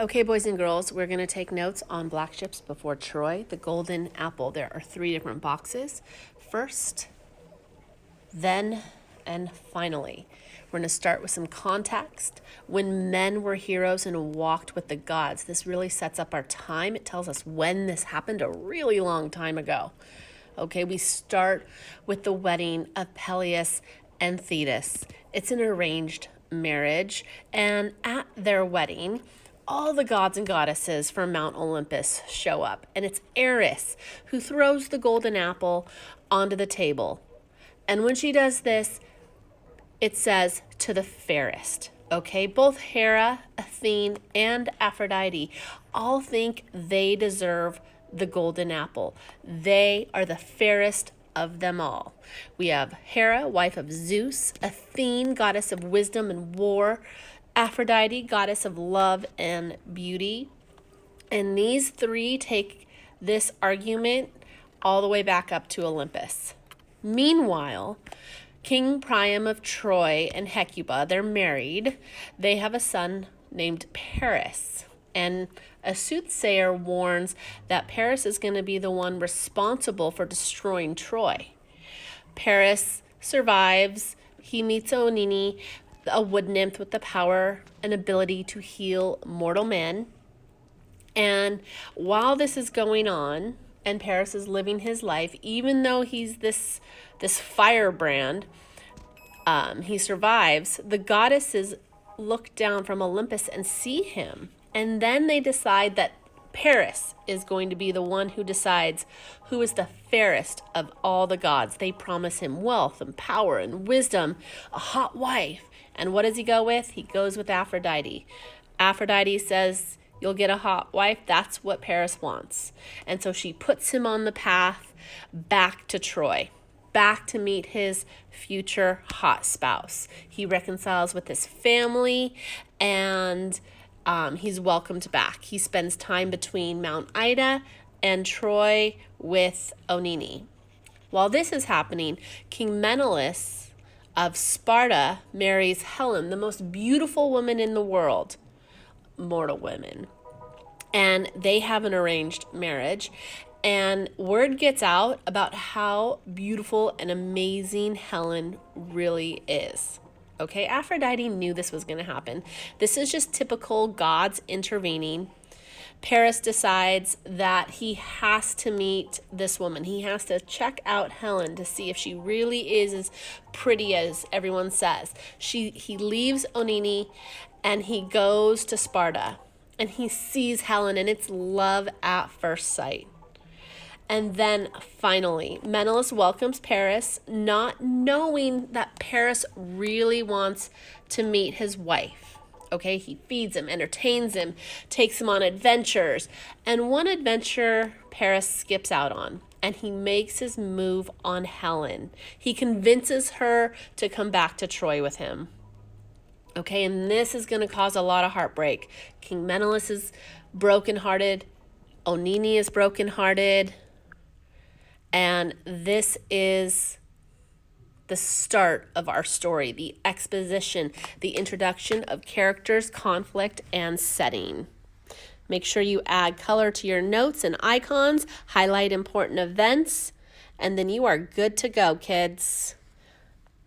Okay, boys and girls, we're going to take notes on Black Ships Before Troy, the Golden Apple. There are 3 different boxes. First, then, and finally. We're going to start with some context. When men were heroes and walked with the gods, this really sets up our time. It tells us when this happened a really long time ago. Okay, we start with the wedding of Peleus and Thetis. It's an arranged marriage, and at their wedding, all the gods and goddesses from Mount Olympus show up, and it's Eris who throws the golden apple onto the table. And when she does this, it says to the fairest. Okay, both Hera, Athene, and Aphrodite all think they deserve the golden apple. They are the fairest of them all. We have Hera, wife of Zeus, Athene, goddess of wisdom and war, Aphrodite, goddess of love and beauty. And these 3 take this argument all the way back up to Olympus. Meanwhile, King Priam of Troy and Hecuba, they're married. They have a son named Paris. And a soothsayer warns that Paris is going to be the one responsible for destroying Troy. Paris survives. He meets Onini, a wood nymph with the power and ability to heal mortal men. And while this is going on, and Paris is living his life, even though he's this firebrand, he survives. The goddesses look down from Olympus and see him. And then they decide that Paris is going to be the one who decides who is the fairest of all the gods. They promise him wealth and power and wisdom, a hot wife. And what does he go with? He goes with Aphrodite. Aphrodite says, "You'll get a hot wife." That's what Paris wants. And so she puts him on the path back to Troy, back to meet his future hot spouse. He reconciles with his family, and he's welcomed back. He spends time between Mount Ida and Troy with Onini. While this is happening, King Menelaus of Sparta marries Helen, the most beautiful woman in the world, mortal women. And they have an arranged marriage. And word gets out about how beautiful and amazing Helen really is. Okay, Aphrodite knew this was going to happen. This is just typical gods intervening. Paris decides that he has to meet this woman. He has to check out Helen to see if she really is as pretty as everyone says. He leaves Onini and he goes to Sparta. And he sees Helen, and it's love at first sight. And then finally, Menelaus welcomes Paris, not knowing that Paris really wants to meet his wife. Okay, he feeds him, entertains him, takes him on adventures. And one adventure Paris skips out on, and he makes his move on Helen. He convinces her to come back to Troy with him. Okay, and this is going to cause a lot of heartbreak. King Menelaus is brokenhearted. Onini is brokenhearted. And this is the start of our story, the exposition, the introduction of characters, conflict, and setting. Make sure you add color to your notes and icons, highlight important events, and then you are good to go, kids.